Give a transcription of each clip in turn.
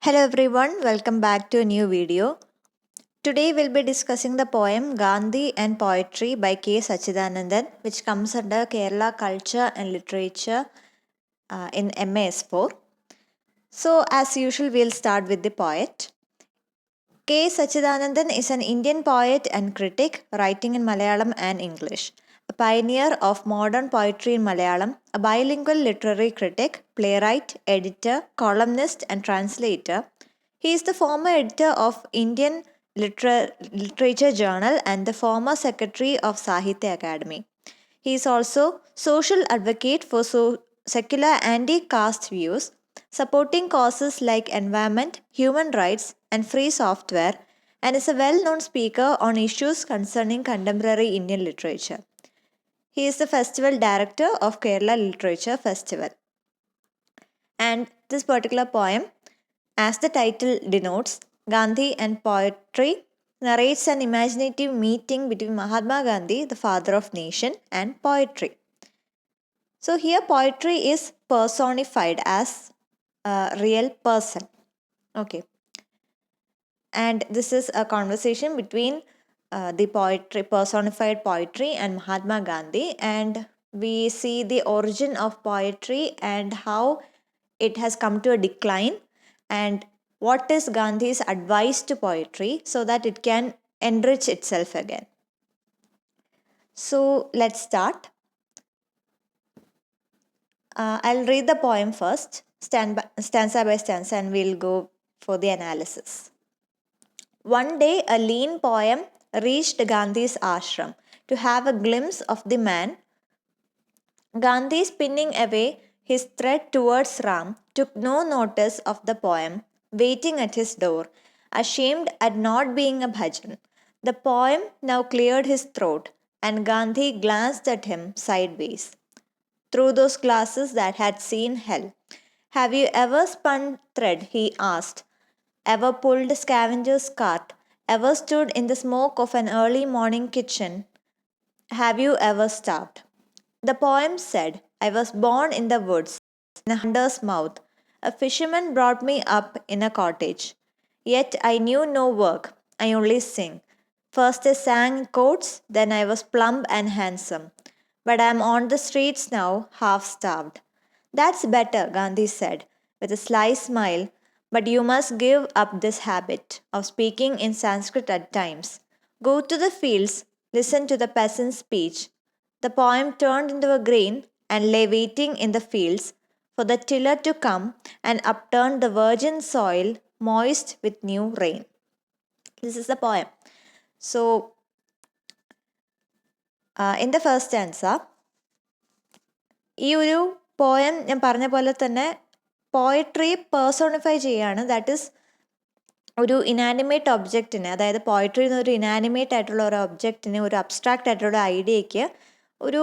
Hello everyone, welcome back to a new video. Today we'll be discussing the poem Gandhi and Poetry by K. Sachidanandan, which comes under Kerala Culture and Literature in MAS4. So as usual, we'll start with the poet. K. Sachidanandan is an Indian poet and critic writing in Malayalam and English. A pioneer of modern poetry in Malayalam, a bilingual literary critic, playwright, editor, columnist, and translator. He is the former editor of Indian Literature Journal and the former secretary of Sahitya Academy. He is also social advocate for secular anti-caste views, supporting causes like environment, human rights, and free software, and is a well-known speaker on issues concerning contemporary Indian literature. He is the festival director of Kerala Literature Festival. And this particular poem, as the title denotes, Gandhi and Poetry, narrates an imaginative meeting between Mahatma Gandhi, the father of nation, and poetry. So here poetry is personified as a real person. Okay. And this is a conversation between the personified poetry and Mahatma Gandhi, and we see the origin of poetry and how it has come to a decline, and what is Gandhi's advice to poetry so that it can enrich itself again. So let's start. I'll read the poem first, stanza by stanza, and we'll go for the analysis. One day, a lean poem reached Gandhi's ashram to have a glimpse of the man. Gandhi, spinning away his thread towards Ram, took no notice of the poem, waiting at his door, ashamed at not being a bhajan. The poem now cleared his throat, and Gandhi glanced at him sideways, through those glasses that had seen hell. Have you ever spun thread? He asked. Ever pulled a scavenger's cart? Ever stood in the smoke of an early morning kitchen? Have you ever starved? The poem said, I was born in the woods, in a hunter's mouth. A fisherman brought me up in a cottage. Yet I knew no work, I only sing. First I sang in courts, then I was plump and handsome. But I am on the streets now, half starved. That's better, Gandhi said, with a sly smile, but you must give up this habit of speaking in Sanskrit at times. Go to the fields, listen to the peasant's speech. The poem turned into a grain and lay waiting in the fields for the tiller to come and upturn the virgin soil moist with new rain. This is the poem. So, in the first stanza, ഈ ഒരു poem ഞാൻ പറഞ്ഞ പോലെ തന്നെ poetry personify ചെയ്യാണ്. That is ഒരു inanimate ഒബ്ജക്റ്റിന്, അതായത് poetry എന്നൊരു ഇനാനിമേറ്റ് ആയിട്ടുള്ള ഒരു ഒബ്ജക്റ്റിന്, ഒരു അബ്സ്ട്രാക്റ്റ് ആയിട്ടുള്ള ഒരു ഐഡിയയ്ക്ക് ഒരു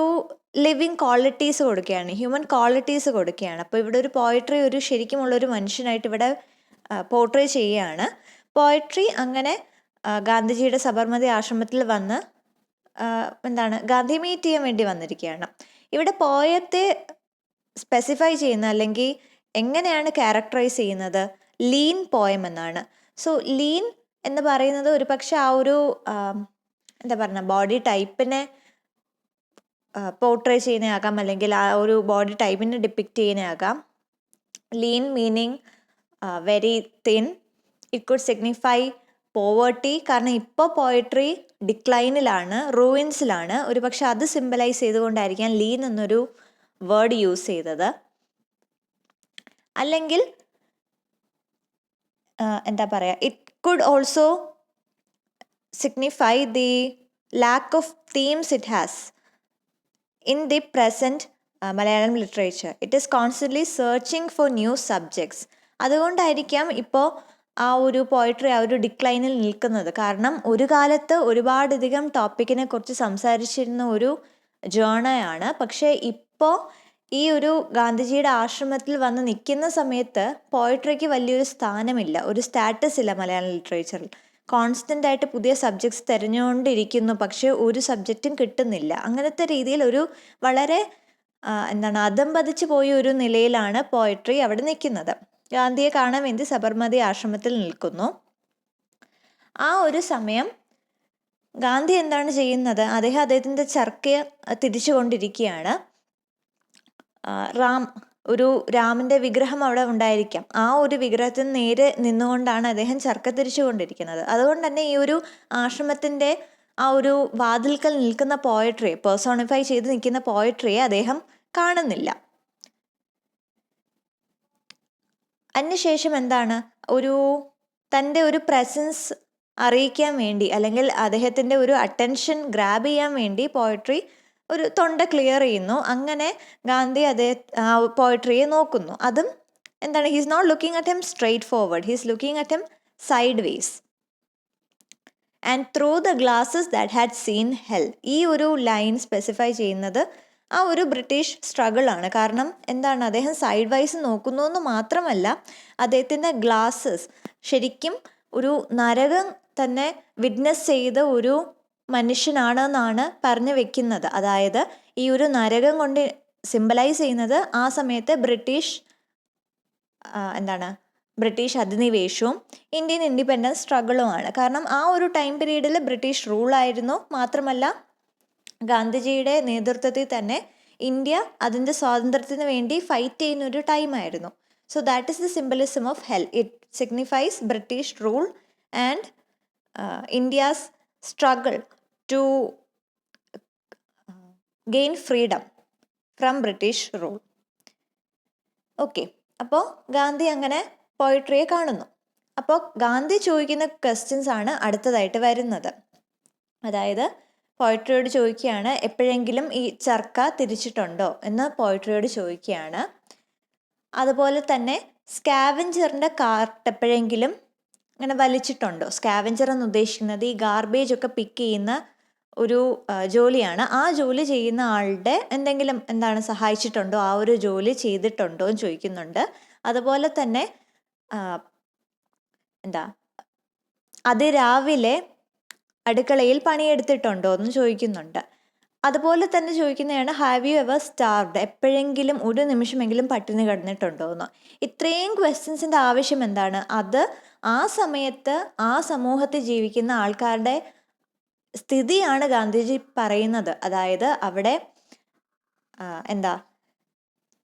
ലിവിങ് ക്വാളിറ്റീസ് കൊടുക്കുകയാണ്, ഹ്യൂമൻ ക്വാളിറ്റീസ് കൊടുക്കുകയാണ്. അപ്പോൾ ഇവിടെ ഒരു പോയട്രി ഒരു ശരിക്കുമുള്ളൊരു മനുഷ്യനായിട്ട് ഇവിടെ പോർട്രേ ചെയ്യുകയാണ്. പോയട്രി അങ്ങനെ ഗാന്ധിജിയുടെ സബർമതി ആശ്രമത്തിൽ വന്ന് ഗാന്ധി മീറ്റ് ചെയ്യാൻ വേണ്ടി വന്നിരിക്കുകയാണ്. ഇവിടെ പോയത്തെ സ്പെസിഫൈ ചെയ്യുന്ന അല്ലെങ്കിൽ എങ്ങനെയാണ് ക്യാരക്ടറൈസ് ചെയ്യുന്നത്, ലീൻ പോയം എന്നാണ്. സോ ലീൻ എന്ന് പറയുന്നത് ഒരു പക്ഷെ ആ ഒരു ബോഡി ടൈപ്പിനെ പോർട്രേ ചെയ്യുന്നതാകാം, അല്ലെങ്കിൽ ആ ഒരു ബോഡി ടൈപ്പിനെ ഡിപ്പിക്റ്റ് ചെയ്യുന്നതാകാം. Lean meaning very thin. It could signify poverty, കാരണം ഇപ്പോൾ പോയട്രി ഡിക്ലൈനിലാണ്, റൂയിൻസിലാണ്. ഒരു പക്ഷെ അത് സിംബലൈസ് ചെയ്തുകൊണ്ടായിരിക്കാം ലീൻ എന്നൊരു വേർഡ് യൂസ് ചെയ്തത്. അല്ലെങ്കിൽ it could also signify the lack of themes it has in the present Malayalam literature. It is constantly searching for new subjects. അതുകൊണ്ടായിരിക്കാം ഇപ്പോൾ ആ ഒരു പോയട്രി ആ ഒരു ഡിക്ലൈനിൽ നിൽക്കുന്നത്. കാരണം ഒരു കാലത്ത് ഒരുപാടധികം ടോപ്പിക്കിനെ കുറിച്ച് സംസാരിച്ചിരുന്ന ഒരു ജേണയാണ്. പക്ഷേ ഇപ്പോൾ ഈ ഒരു ഗാന്ധിജിയുടെ ആശ്രമത്തിൽ വന്ന് നിൽക്കുന്ന സമയത്ത് പോയട്രിക്ക് വലിയൊരു സ്ഥാനമില്ല, ഒരു സ്റ്റാറ്റസ് ഇല്ല മലയാളം ലിറ്ററേച്ചറിൽ. കോൺസ്റ്റൻ്റ് ആയിട്ട് പുതിയ സബ്ജക്ട്സ് തിരഞ്ഞുകൊണ്ടിരിക്കുന്നു, പക്ഷേ ഒരു സബ്ജക്റ്റും കിട്ടുന്നില്ല. അങ്ങനത്തെ രീതിയിൽ ഒരു വളരെ അധംപതിച്ച് പോയ ഒരു നിലയിലാണ് പോയട്രി അവിടെ നിൽക്കുന്നത്. ഗാന്ധിയെ കാണാൻ വേണ്ടി സബർമതി ആശ്രമത്തിൽ നിൽക്കുന്നു. ആ ഒരു സമയം ഗാന്ധി എന്താണ് ചെയ്യുന്നത്? അദ്ദേഹത്തിൻ്റെ ചർക്ക തിരിച്ചു കൊണ്ടിരിക്കുകയാണ്. രാമൻ്റെ വിഗ്രഹം അവിടെ ഉണ്ടായിരിക്കാം. ആ ഒരു വിഗ്രഹത്തിന് നേരെ നിന്നുകൊണ്ടാണ് അദ്ദേഹം ചർക്ക തിരിച്ചു കൊണ്ടിരിക്കുന്നത്. അതുകൊണ്ട് തന്നെ ഈ ഒരു ആശ്രമത്തിൻ്റെ ആ ഒരു വാതിൽക്കൽ നിൽക്കുന്ന പോയട്രിയെ, പേഴ്സോണിഫൈ ചെയ്ത് നിൽക്കുന്ന പോയട്രിയെ അദ്ദേഹം കാണുന്നില്ല. അതിനുശേഷം എന്താണ്, തൻ്റെ ഒരു പ്രസൻസ് അറിയിക്കാൻ വേണ്ടി, അല്ലെങ്കിൽ അദ്ദേഹത്തിൻ്റെ ഒരു അറ്റൻഷൻ ഗ്രാബ് ചെയ്യാൻ വേണ്ടി പോയട്രി ഒരു തൊണ്ട ക്ലിയർ ചെയ്യുന്നു. അങ്ങനെ ഗാന്ധി പോയട്രിയെ നോക്കുന്നു. അതും എന്താണ്, he's not looking at him straight forward, he's looking at him sideways. And through the glasses that had seen hell. ഈ ഒരു ലൈൻ സ്പെസിഫൈ ചെയ്യുന്നത് ആ ഒരു ബ്രിട്ടീഷ് സ്ട്രഗിൾ ആണ്. കാരണം എന്താണ്, അദ്ദേഹം സൈഡ് വൈസ് നോക്കുന്നു എന്ന് മാത്രമല്ല, അദ്ദേഹത്തിൻ്റെ ഗ്ലാസസ് ശരിക്കും ഒരു നരകം തന്നെ വിറ്റ്നസ് ചെയ്ത ഒരു മനുഷ്യനാണെന്നാണ് പറഞ്ഞു വെക്കുന്നത്. അതായത് ഈ ഒരു നരകം കൊണ്ട് സിംബലൈസ് ചെയ്യുന്നത് ആ സമയത്ത് ബ്രിട്ടീഷ് അധിനിവേശവും ഇന്ത്യൻ ഇൻഡിപെൻഡൻസ് സ്ട്രഗിളുമാണ്. കാരണം ആ ഒരു ടൈം പീരീഡിൽ ബ്രിട്ടീഷ് റൂളായിരുന്നു. മാത്രമല്ല ഗാന്ധിജിയുടെ നേതൃത്വത്തിൽ തന്നെ ഇന്ത്യ അതിൻ്റെ സ്വാതന്ത്ര്യത്തിന് വേണ്ടി ഫൈറ്റ് ചെയ്യുന്ന ഒരു ടൈമായിരുന്നു. So that is the symbolism of hell. It signifies British rule and India's struggle to gain freedom from British rule. Okay, അപ്പോൾ ഗാന്ധി അങ്ങനെ പോയട്രിയെ കാണുന്നു. അപ്പോൾ ഗാന്ധി ചോദിക്കുന്ന ക്വസ്റ്റ്യൻസ് ആണ് അടുത്തതായിട്ട് വരുന്നത്. അതായത് പോയട്രിയോട് ചോദിക്കുകയാണ്, എപ്പോഴെങ്കിലും ഈ ചർക്ക തിരിച്ചിട്ടുണ്ടോ എന്ന് പോയട്രിയോട് ചോദിക്കുകയാണ്. അതുപോലെ തന്നെ സ്കാവഞ്ചറിൻ്റെ കാർട്ട് എപ്പോഴെങ്കിലും അങ്ങനെ വലിച്ചിട്ടുണ്ടോ? സ്കാവഞ്ചർ എന്ന് ഉദ്ദേശിക്കുന്നത് ഈ ഗാർബേജ് ഒക്കെ പിക്ക് ചെയ്യുന്ന ഒരു ജോലിയാണ്. ആ ജോലി ചെയ്യുന്ന ആളുടെ എന്തെങ്കിലും സഹായിച്ചിട്ടുണ്ടോ, ആ ഒരു ജോലി ചെയ്തിട്ടുണ്ടോ എന്ന് ചോദിക്കുന്നുണ്ട്. അതുപോലെ തന്നെ അതിരാവിലെ അടുക്കളയിൽ പണിയെടുത്തിട്ടുണ്ടോ എന്ന് ചോദിക്കുന്നുണ്ട്. അതുപോലെ തന്നെ ചോദിക്കുന്നതാണ്, ഹാവ് യു എവർ സ്റ്റാർവ്ഡ്? എപ്പോഴെങ്കിലും ഒരു നിമിഷമെങ്കിലും പട്ടിണി കിടന്നിട്ടുണ്ടോ എന്ന്. ഇത്രയും ക്വസ്റ്റ്യൻസിൻ്റെ ആവശ്യം എന്താണ്? അത് ആ സമയത്ത് ആ സമൂഹത്തിൽ ജീവിക്കുന്ന ആൾക്കാരുടെ സ്ഥിതിയാണ് ഗാന്ധിജി പറയുന്നത്. അതായത് അവിടെ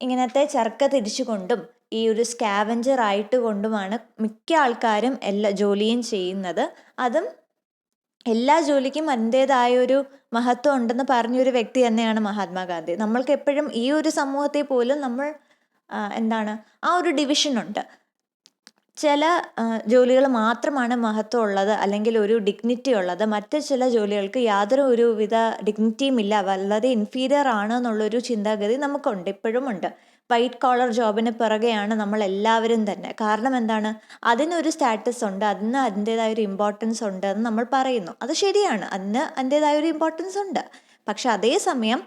ഇങ്ങനത്തെ ചർക്ക തിരിച്ചുകൊണ്ടും ഈ ഒരു സ്കാവഞ്ചർ ആയിട്ട് കൊണ്ടുമാണ് മിക്ക ആൾക്കാരും എല്ലാ ജോലിയും ചെയ്യുന്നത്. അതും എല്ലാ ജോലിക്കും അതിൻ്റേതായൊരു മഹത്വം ഉണ്ടെന്ന് പറഞ്ഞൊരു വ്യക്തി തന്നെയാണ് മഹാത്മാഗാന്ധി. നമ്മൾക്ക് എപ്പോഴും ഈ ഒരു സമൂഹത്തിൽ പോലും നമ്മൾ ആ ഒരു ഡിവിഷൻ ഉണ്ട്. ചില ജോലികൾ മാത്രമാണ് മഹത്വം ഉള്ളത്, അല്ലെങ്കിൽ ഒരു ഡിഗ്നിറ്റി ഉള്ളത്. മറ്റ് ചില ജോലികൾക്ക് യാതൊരു ഒരുവിധ ഡിഗ്നിറ്റിയും ഇല്ല, വളരെ ഇൻഫീരിയർ ആണ് എന്നുള്ളൊരു ചിന്താഗതി നമുക്കുണ്ട്, ഇപ്പോഴും ഉണ്ട്. വൈറ്റ് കോളർ ജോബിന് പിറകെയാണ് നമ്മൾ എല്ലാവരും തന്നെ. കാരണം അതിനൊരു സ്റ്റാറ്റസ് ഉണ്ട്, അതിന് അതിൻ്റേതായൊരു ഇമ്പോർട്ടൻസ് ഉണ്ട് എന്ന് നമ്മൾ പറയുന്നു. അത് ശരിയാണ്, അതിന് അതിൻ്റേതായൊരു ഇമ്പോർട്ടൻസ് ഉണ്ട്. പക്ഷെ അതേസമയം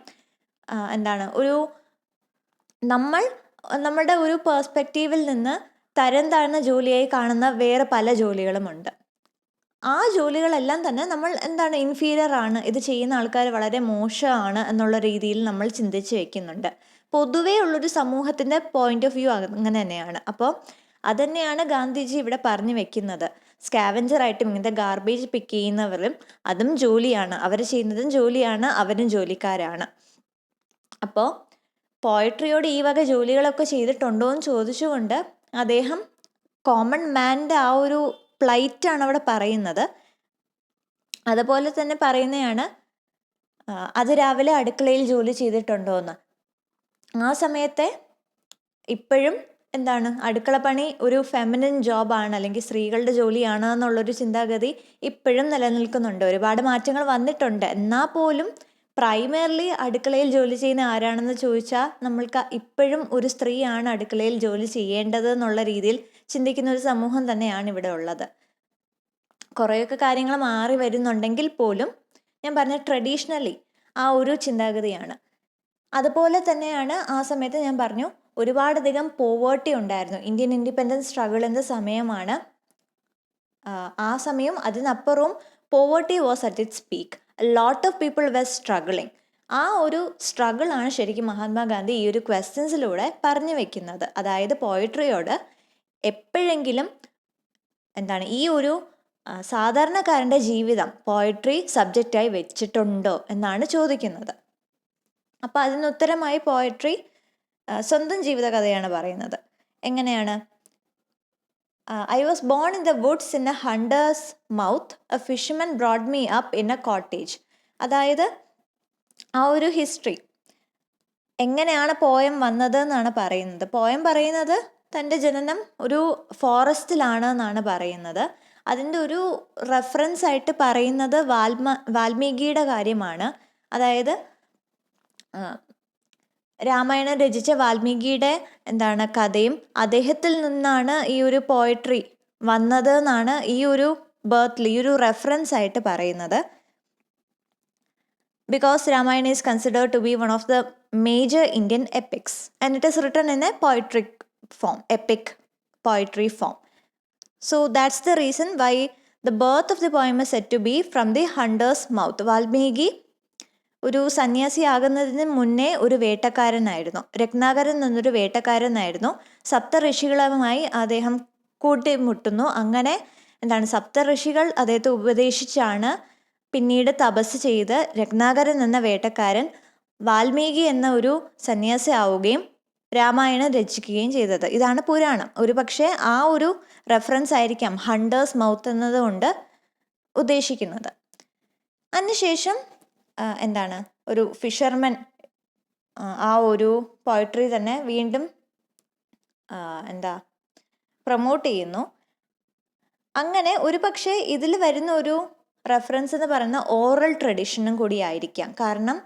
നമ്മളുടെ ഒരു പേഴ്സ്പെക്റ്റീവിൽ നിന്ന് തരം താഴ്ന്ന ജോലിയായി കാണുന്ന വേറെ പല ജോലികളുമുണ്ട്. ആ ജോലികളെല്ലാം തന്നെ നമ്മൾ ഇൻഫീരിയർ ആണ്, ഇത് ചെയ്യുന്ന ആൾക്കാർ വളരെ മോശമാണ് എന്നുള്ള രീതിയിൽ നമ്മൾ ചിന്തിച്ച് വയ്ക്കുന്നുണ്ട്. പൊതുവേ ഉള്ളൊരു സമൂഹത്തിൻ്റെ പോയിന്റ് ഓഫ് വ്യൂ അങ്ങനെ തന്നെയാണ്. അപ്പോൾ അതുതന്നെയാണ് ഗാന്ധിജി ഇവിടെ പറഞ്ഞു വെക്കുന്നത്. സ്കാവഞ്ചറായിട്ടും ഇങ്ങനത്തെ ഗാർബേജ് പിക്ക് ചെയ്യുന്നവരും അതും ജോലിയാണ്, അവർ ചെയ്യുന്നതും ജോലിയാണ്, അവരും ജോലിക്കാരാണ്. അപ്പോൾ പോയട്രിയോട് ഈ വക ജോലികളൊക്കെ ചെയ്തിട്ടുണ്ടോ എന്ന് ചോദിച്ചുകൊണ്ട് അദ്ദേഹം കോമൺ മാൻ്റെ ആ ഒരു പ്ലൈറ്റാണ് അവിടെ പറയുന്നത്. അതുപോലെ തന്നെ പറയുന്നതാണ്, അത് രാവിലെ അടുക്കളയിൽ ജോലി ചെയ്തിട്ടുണ്ടോ എന്ന്. ആ സമയത്തെ ഇപ്പോഴും അടുക്കളപ്പണി ഒരു ഫെമിനിൻ ജോബാണ്, അല്ലെങ്കിൽ സ്ത്രീകളുടെ ജോലിയാണ് എന്നുള്ളൊരു ചിന്താഗതി ഇപ്പോഴും നിലനിൽക്കുന്നുണ്ട്. ഒരുപാട് മാറ്റങ്ങൾ വന്നിട്ടുണ്ട്. എന്നാൽ പോലും പ്രൈമറിലി അടുക്കളയിൽ ജോലി ചെയ്യുന്ന ആരാണെന്ന് ചോദിച്ചാൽ നമ്മൾക്ക് ഇപ്പോഴും ഒരു സ്ത്രീയാണ് അടുക്കളയിൽ ജോലി ചെയ്യേണ്ടത് എന്നുള്ള രീതിയിൽ ചിന്തിക്കുന്ന ഒരു സമൂഹം തന്നെയാണ് ഇവിടെ ഉള്ളത്. കുറേയൊക്കെ കാര്യങ്ങൾ മാറി വരുന്നുണ്ടെങ്കിൽ പോലും ഞാൻ പറഞ്ഞ ട്രഡീഷണലി ആ ഒരു ചിന്താഗതിയാണ്. അതുപോലെ തന്നെയാണ് ആ സമയത്ത് ഞാൻ പറഞ്ഞു ഒരുപാടധികം പോവേർട്ടി ഉണ്ടായിരുന്നു. ഇന്ത്യൻ ഇൻഡിപെൻഡൻസ് സ്ട്രഗിളിൻ്റെ സമയമാണ്. ആ സമയം അതിനപ്പുറവും poverty was at its peak. Lot of people were struggling. ആ ഒരു സ്ട്രഗിളാണ് ശരിക്കും മഹാത്മാഗാന്ധി ഈ ഒരു ക്വസ്റ്റ്യൻസിലൂടെ പറഞ്ഞു വെക്കുന്നത്. അതായത് പോയട്രിയോട് എപ്പോഴെങ്കിലും ഈ ഒരു സാധാരണക്കാരൻ്റെ ജീവിതം പോയട്രി സബ്ജക്റ്റായി വെച്ചിട്ടുണ്ടോ എന്നാണ് ചോദിക്കുന്നത്. അപ്പോൾ അതിന് ഉത്തരമായി പോയട്രി സ്വന്തം ജീവിതകഥയാണ് പറയുന്നത്. എങ്ങനെയാണ്? I was born in the woods in a hunter's mouth. A fisherman brought me up in a cottage. അതായത് ആ ഒരു ഹിസ്റ്ററി എങ്ങനെയാണ് പോയം വന്നത് എന്നാണ് പറയുന്നത്. പോയം പറയുന്നത് തൻ്റെ ജനനം ഒരു ഫോറസ്റ്റിലാണ് എന്നാണ് പറയുന്നത്. അതിൻ്റെ ഒരു റെഫറൻസ് ആയിട്ട് പറയുന്നത് വാൽമീകിയുടെ കാര്യമാണ്. അതായത് രാമായണം രചിച്ച വാൽമീകിയുടെ കഥയും അദ്ദേഹത്തിൽ നിന്നാണ് ഈ ഒരു പോയട്രി വന്നത് എന്നാണ് ഈ ഒരു ബർത്തിൽ ഈ ഒരു റെഫറൻസ് ആയിട്ട് പറയുന്നത്. Because Ramayana is considered to be one of the major Indian epics and it is written in a poetic form, epic poetry form. So that's the reason why the birth of the poem is said to be from the hunter's mouth. Valmiki ഒരു സന്യാസിയാകുന്നതിന് മുന്നേ ഒരു വേട്ടക്കാരനായിരുന്നു. രത്നാകരൻ എന്നൊരു വേട്ടക്കാരനായിരുന്നു. സപ്ത ഋഷികളുമായി അദ്ദേഹം കൂട്ടിമുട്ടുന്നു. അങ്ങനെ സപ്ത ഋഷികൾ അദ്ദേഹത്തെ ഉപദേശിച്ചാണ് പിന്നീട് തപസ് ചെയ്ത് രത്നാകരൻ എന്ന വേട്ടക്കാരൻ വാൽമീകി എന്ന ഒരു സന്യാസി ആവുകയും രാമായണം രചിക്കുകയും ചെയ്തത്. ഇതാണ് പുരാണം. ഒരു പക്ഷേ ആ ഒരു റെഫറൻസ് ആയിരിക്കാം ഹണ്ടേഴ്സ് മൗത്ത് എന്നതുകൊണ്ട് ഉദ്ദേശിക്കുന്നത്. അതിനുശേഷം ഒരു ഫിഷർമാൻ ആ ഒരു പോയട്രി തന്നെ വീണ്ടും പ്രൊമോട്ട് ചെയ്യുന്നു. അങ്ങനെ ഒരു പക്ഷേ ഇതിൽ വരുന്ന ഒരു റെഫറൻസ് എന്ന് പറയുന്ന ഓറൽ ട്രഡീഷനും കൂടി ആയിരിക്കാം. കാരണം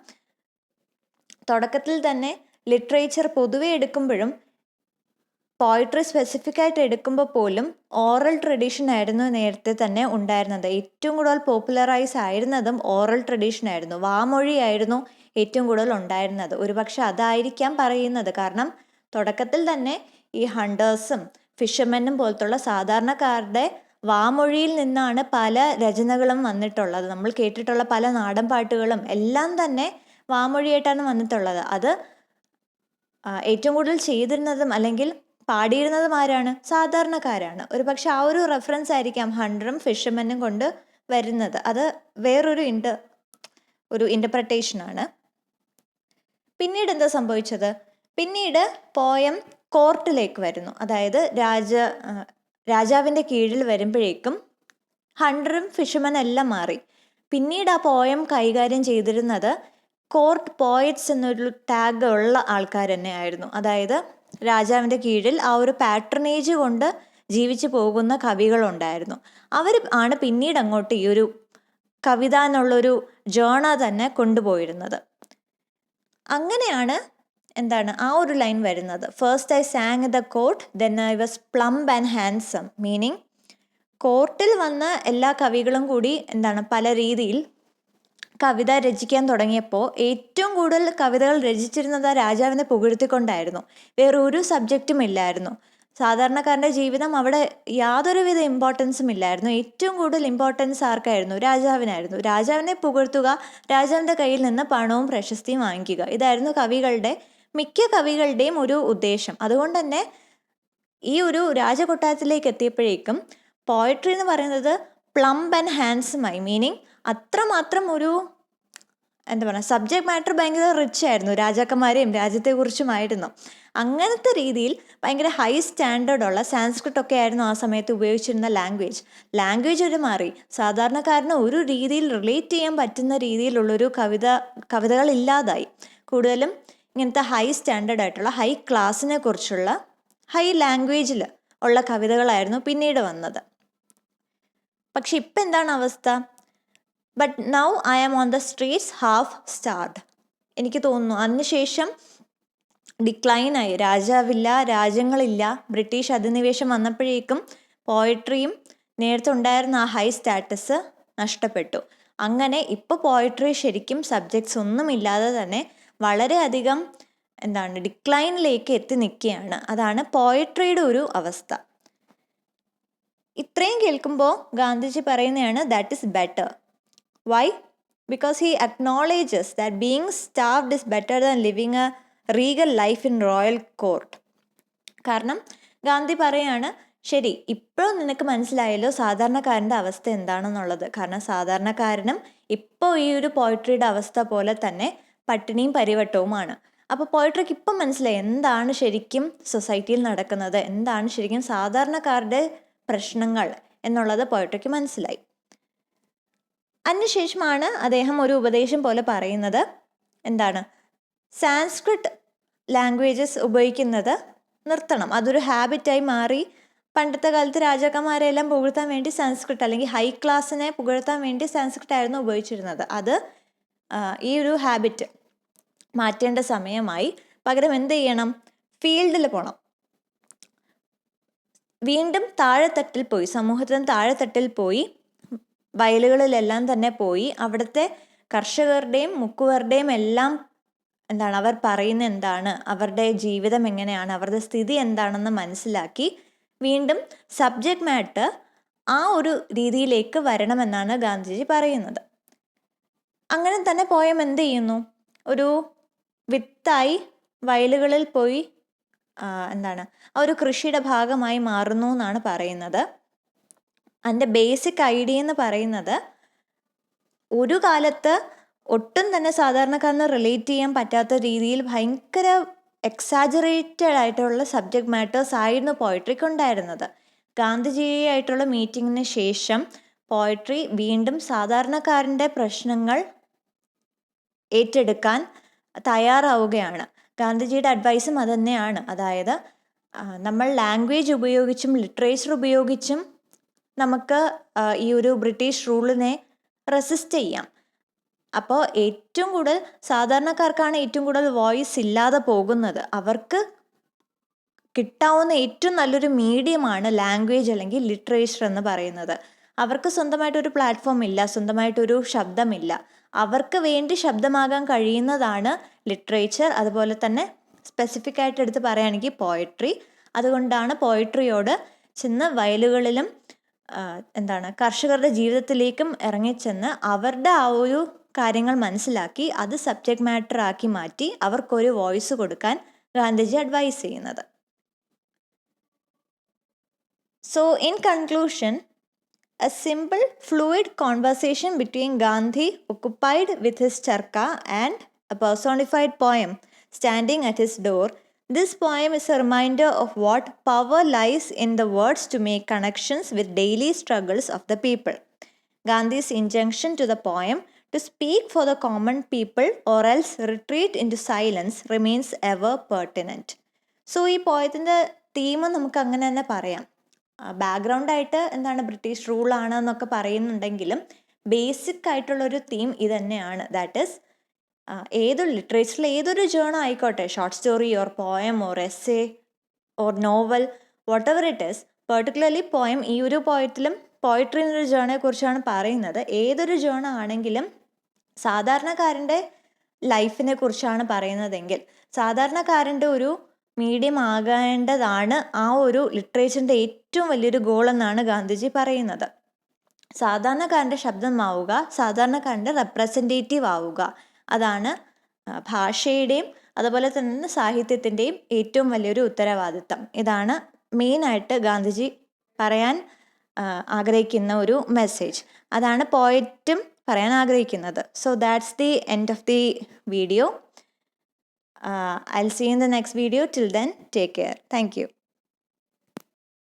തുടക്കത്തിൽ തന്നെ ലിറ്ററേച്ചർ പൊതുവെ എടുക്കുമ്പോഴും പോയട്രി സ്പെസിഫിക് ആയിട്ട് എടുക്കുമ്പോൾ പോലും ഓറൽ ട്രഡീഷൻ ആയിരുന്നു നേരത്തെ തന്നെ ഉണ്ടായിരുന്നത്. ഏറ്റവും കൂടുതൽ പോപ്പുലറൈസ് ആയിരുന്നതും ഓറൽ ട്രഡീഷൻ ആയിരുന്നു. വാമൊഴിയായിരുന്നു ഏറ്റവും കൂടുതൽ ഉണ്ടായിരുന്നത്. ഒരുപക്ഷെ അതായിരിക്കാം പറയുന്നത്. കാരണം തുടക്കത്തിൽ തന്നെ ഈ ഹണ്ടേഴ്സും ഫിഷർമെനും പോലത്തുള്ള സാധാരണക്കാരുടെ വാമൊഴിയിൽ നിന്നാണ് പല രചനകളും വന്നിട്ടുള്ളത്. നമ്മൾ കേട്ടിട്ടുള്ള പല നാടൻ പാട്ടുകളും എല്ലാം തന്നെ വാമൊഴിയായിട്ടാണ് വന്നിട്ടുള്ളത്. അത് ഏറ്റവും കൂടുതൽ ചെയ്തിരുന്നതും അല്ലെങ്കിൽ പാടിയിരുന്നതും ആരാണ്? സാധാരണക്കാരാണ്. ഒരു പക്ഷെ ആ ഒരു റെഫറൻസ് ആയിരിക്കാം ഹണ്ടറും ഫിഷർമെനും കൊണ്ട് വരുന്നത്. അത് വേറൊരു ഇൻ്റർപ്രട്ടേഷനാണ്. പിന്നീട് എന്താ സംഭവിച്ചത്? പിന്നീട് പോയം കോർട്ടിലേക്ക് വരുന്നു. അതായത് രാജാവിൻ്റെ കീഴിൽ വരുമ്പോഴേക്കും ഹണ്ടറും ഫിഷർമെനും എല്ലാം മാറി. പിന്നീട് ആ പോയം കൈകാര്യം ചെയ്തിരുന്നത് കോർട്ട് പോയറ്റ്സ് എന്നൊരു ടാഗ് ഉള്ള ആൾക്കാർ തന്നെ ആയിരുന്നു. അതായത് രാജാവിൻ്റെ കീഴിൽ ആ ഒരു പാട്രണേജ് കൊണ്ട് ജീവിച്ചു പോകുന്ന കവികളുണ്ടായിരുന്നു. അവർ ആണ് പിന്നീട് അങ്ങോട്ട് ഈ ഒരു കവിത എന്നുള്ളൊരു ജേണ തന്നെ കൊണ്ടുപോയിരുന്നത്. അങ്ങനെയാണ് ആ ഒരു ലൈൻ വരുന്നത്. First I San the court, then I was plumb and handsome. Meaning കോർട്ടിൽ വന്ന എല്ലാ കവികളും കൂടി പല രീതിയിൽ കവിത രചിക്കാൻ തുടങ്ങിയപ്പോൾ ഏറ്റവും കൂടുതൽ കവിതകൾ രചിച്ചിരുന്നത് ആ രാജാവിനെ പുകഴ്ത്തിക്കൊണ്ടായിരുന്നു. വേറൊരു സബ്ജക്റ്റും ഇല്ലായിരുന്നു. സാധാരണക്കാരൻ്റെ ജീവിതം അവിടെ യാതൊരുവിധ ഇമ്പോർട്ടൻസും ഇല്ലായിരുന്നു. ഏറ്റവും കൂടുതൽ ഇമ്പോർട്ടൻസ് ആർക്കായിരുന്നു? രാജാവിനായിരുന്നു. രാജാവിനെ പുകഴ്ത്തുക, രാജാവിൻ്റെ കയ്യിൽ നിന്ന് പണവും പ്രശസ്തിയും വാങ്ങിക്കുക. ഇതായിരുന്നു മിക്ക കവികളുടെയും ഒരു ഉദ്ദേശം. അതുകൊണ്ട് തന്നെ ഈ ഒരു രാജകൊട്ടാരത്തിലേക്ക് എത്തിയപ്പോഴേക്കും പോയട്രി എന്ന് പറയുന്നത് പ്ലംബ് ആൻഡ് ഹാൻഡ്സമായി. മീനിങ് അത്രമാത്രം ഒരു സബ്ജക്ട് മാറ്റർ ഭയങ്കര റിച്ച് ആയിരുന്നു. രാജാക്കന്മാരെയും രാജ്യത്തെക്കുറിച്ചുമായിരുന്നു. അങ്ങനത്തെ രീതിയിൽ ഭയങ്കര ഹൈ സ്റ്റാൻഡേർഡുള്ള സാൻസ്ക്രിറ്റ് ഒക്കെ ആയിരുന്നു ആ സമയത്ത് ഉപയോഗിച്ചിരുന്ന ലാംഗ്വേജ് ഒരു മാറി. സാധാരണക്കാരന് ഒരു രീതിയിൽ റിലേറ്റ് ചെയ്യാൻ പറ്റുന്ന രീതിയിലുള്ളൊരു കവിതകൾ ഇല്ലാതായി. കൂടുതലും ഇങ്ങനത്തെ ഹൈ സ്റ്റാൻഡേർഡ് ആയിട്ടുള്ള ഹൈ ക്ലാസ്സിനെ കുറിച്ചുള്ള ഹൈ ലാംഗ്വേജിൽ ഉള്ള കവിതകളായിരുന്നു പിന്നീട് വന്നത്. പക്ഷെ ഇപ്പം എന്താണ് അവസ്ഥ? But now I am on the streets half starved. എനിക്ക് തോന്നുന്നു അതിനുശേഷം ഡിക്ലൈനായി. രാജാവില്ല, രാജ്യങ്ങളില്ല. ബ്രിട്ടീഷ് അധിനിവേശം വന്നപ്പോഴേക്കും പോയട്രിയും നേരത്തെ ഉണ്ടായിരുന്ന ആ ഹൈ സ്റ്റാറ്റസ് നഷ്ടപ്പെട്ടു. അങ്ങനെ ഇപ്പോൾ പോയട്രി ശരിക്കും സബ്ജക്ട്സ് ഒന്നുമില്ലാതെ തന്നെ വളരെയധികം ഡിക്ലൈനിലേക്ക് എത്തി നിൽക്കുകയാണ്. അതാണ് പോയട്രിയുടെ ഒരു അവസ്ഥ. ഇത്രയും കേൾക്കുമ്പോൾ ഗാന്ധിജി പറയുന്നതാണ് that is better. Why? Because he acknowledges that being starved is better than living a regal life in royal court. കാരണം ഗാന്ധി പറയാണ് ശരി, ഇപ്പോഴും നിനക്ക് മനസ്സിലായല്ലോ സാധാരണക്കാരൻ്റെ അവസ്ഥ എന്താണെന്നുള്ളത്. കാരണം സാധാരണക്കാരനും ഇപ്പോൾ ഈ ഒരു പോയട്രിയുടെ അവസ്ഥ പോലെ തന്നെ പട്ടിണിയും പരിവട്ടവുമാണ്. അപ്പോൾ പോയട്രിക്ക് ഇപ്പം മനസ്സിലായി എന്താണ് ശരിക്കും സൊസൈറ്റിയിൽ നടക്കുന്നത്, എന്താണ് ശരിക്കും സാധാരണക്കാരുടെ പ്രശ്നങ്ങൾ എന്നുള്ളത് പോയട്രിക്ക് മനസ്സിലായി. അതിനുശേഷമാണ് അദ്ദേഹം ഒരു ഉപദേശം പോലെ പറയുന്നത്, എന്താണ്, സാൻസ്ക്രിറ്റ് ലാംഗ്വേജസ് ഉപയോഗിക്കുന്നത് നിർത്തണം, അതൊരു ഹാബിറ്റായി മാറി. പണ്ടത്തെ കാലത്ത് രാജാക്കന്മാരെല്ലാം പുകഴ്ത്താൻ വേണ്ടി സംസ്കൃത് അല്ലെങ്കിൽ ഹൈ ക്ലാസ്സിനെ പുകഴ്ത്താൻ വേണ്ടി സംസ്കൃത് ആയിരുന്നു ഉപയോഗിച്ചിരുന്നത്. അത് ഈ ഒരു ഹാബിറ്റ് മാറ്റേണ്ട സമയമായി. പകരം എന്ത് ചെയ്യണം, ഫീൽഡിൽ പോകണം. വീണ്ടും താഴെത്തട്ടിൽ പോയി, സമൂഹത്തിന് താഴെത്തട്ടിൽ പോയി, വയലുകളിലെല്ലാം തന്നെ പോയി അവിടുത്തെ കർഷകരുടെയും മുക്കുവരുടെയും എല്ലാം എന്താണ് അവർ പറയുന്ന എന്താണ്, അവരുടെ ജീവിതം എങ്ങനെയാണ്, അവരുടെ സ്ഥിതി എന്താണെന്ന് മനസ്സിലാക്കി വീണ്ടും സബ്ജക്റ്റ് മാറ്റർ ആ ഒരു രീതിയിലേക്ക് വരണമെന്നാണ് ഗാന്ധിജി പറയുന്നത്. അങ്ങനെ തന്നെ പോയം എന്ത് ചെയ്യുന്നു, ഒരു വിത്തായി വയലുകളിൽ പോയി എന്താണ് ആ ഒരു കൃഷിയുടെ ഭാഗമായി മാറുന്നു എന്നാണ് പറയുന്നത്. അതിൻ്റെ ബേസിക് ഐഡിയ എന്ന് പറയുന്നത്, ഒരു കാലത്ത് ഒട്ടും തന്നെ സാധാരണക്കാരന് റിലേറ്റ് ചെയ്യാൻ പറ്റാത്ത രീതിയിൽ ഭയങ്കര എക്സാജറേറ്റഡ് ആയിട്ടുള്ള സബ്ജക്റ്റ് മാറ്റേഴ്സ് ആയിരുന്നു പോയട്രിക്ക് ഉണ്ടായിരുന്നത്. ഗാന്ധിജിയായിട്ടുള്ള മീറ്റിങ്ങിന് ശേഷം പോയട്രി വീണ്ടും സാധാരണക്കാരൻ്റെ പ്രശ്നങ്ങൾ ഏറ്റെടുക്കാൻ തയ്യാറാവുകയാണ്. ഗാന്ധിജിയുടെ അഡ്വൈസും അതുതന്നെയാണ്. അതായത് നമ്മൾ ലാംഗ്വേജ് ഉപയോഗിച്ചും ലിറ്ററേച്ചർ ഉപയോഗിച്ചും നമുക്ക് ഈ ഒരു ബ്രിട്ടീഷ് റൂളിനെ റെസിസ്റ്റ് ചെയ്യാം. അപ്പോൾ ഏറ്റവും കൂടുതൽ സാധാരണക്കാർക്കാണ് ഏറ്റവും കൂടുതൽ വോയിസ് ഇല്ലാതെ പോകുന്നത്. അവർക്ക് കിട്ടാവുന്ന ഏറ്റവും നല്ലൊരു മീഡിയമാണ് ലാംഗ്വേജ് അല്ലെങ്കിൽ ലിറ്ററേച്ചർ എന്ന് പറയുന്നത്. അവർക്ക് സ്വന്തമായിട്ടൊരു പ്ലാറ്റ്ഫോം ഇല്ല, സ്വന്തമായിട്ടൊരു ശബ്ദമില്ല. അവർക്ക് വേണ്ടി ശബ്ദമാകാൻ കഴിയുന്നതാണ് ലിറ്ററേച്ചർ. അതുപോലെ തന്നെ സ്പെസിഫിക് ആയിട്ട് എടുത്ത് പറയുകയാണെങ്കിൽ പോയട്രി. അതുകൊണ്ടാണ് പോയട്രിയോട് ചെന്ന് വയലുകളിലും എന്താണ് കർഷകരുടെ ജീവിതത്തിലേക്കും ഇറങ്ങിച്ചെന്ന് അവരുടെ ആ ഒരു കാര്യങ്ങൾ മനസ്സിലാക്കി അത് സബ്ജക്റ്റ് മാറ്റർ ആക്കി മാറ്റി അവർക്കൊരു വോയിസ് കൊടുക്കാൻ ഗാന്ധിജി അഡ്വൈസ് ചെയ്യുന്നത്. So in conclusion, a simple fluid conversation between Gandhi occupied with his charkha and a personified poem standing at his door. This poem is a reminder of what power lies in the words to make connections with daily struggles of the people. Gandhi's injunction to the poem to speak for the common people or else retreat into silence remains ever pertinent. So ഈ പോയത്തിൻ്റെ theme നമുക്ക് അങ്ങനെ തന്നെ പറയാം. ബാക്ക്ഗ്രൗണ്ടായിട്ട് എന്താണ് British റൂളാണ് എന്നൊക്കെ പറയുന്നുണ്ടെങ്കിലും basic ആയിട്ടുള്ളൊരു theme ഇത് തന്നെയാണ്. ദാറ്റ് ഈസ് ഏതൊരു ലിറ്ററേച്ചറിൽ ഏതൊരു ജേണൽ ആയിക്കോട്ടെ, short story or poem or essay or novel, what ever it is, particularly poem, ഈ ഒരു പോയത്തിലും പോയട്രി എന്നൊരു ജേണയെ കുറിച്ചാണ് പറയുന്നത്. ഏതൊരു ജേണൽ ആണെങ്കിലും സാധാരണക്കാരൻ്റെ ലൈഫിനെ കുറിച്ചാണ് പറയുന്നതെങ്കിൽ സാധാരണക്കാരൻ്റെ ഒരു മീഡിയം ആകേണ്ടതാണ് ആ ഒരു ലിറ്ററേച്ചറിൻ്റെ ഏറ്റവും വലിയൊരു ഗോൾ എന്നാണ് ഗാന്ധിജി പറയുന്നത്. സാധാരണക്കാരൻ്റെ ശബ്ദമാവുക, സാധാരണക്കാരൻ്റെ റെപ്രസെൻറ്റേറ്റീവ് ആവുക, അതാണ് ഭാഷയുടെയും അതുപോലെ തന്നെ സാഹിത്യത്തിൻ്റെയും ഏറ്റവും വലിയൊരു ഉത്തരവാദിത്തം. ഇതാണ് മെയിനായിട്ട് ഗാന്ധിജി പറയാൻ ആഗ്രഹിക്കുന്ന ഒരു മെസ്സേജ്. അതാണ് പോയറ്റും പറയാൻ ആഗ്രഹിക്കുന്നത്. So that's the end of the video. I'll see you in the next video. Till then, take care. Thank you.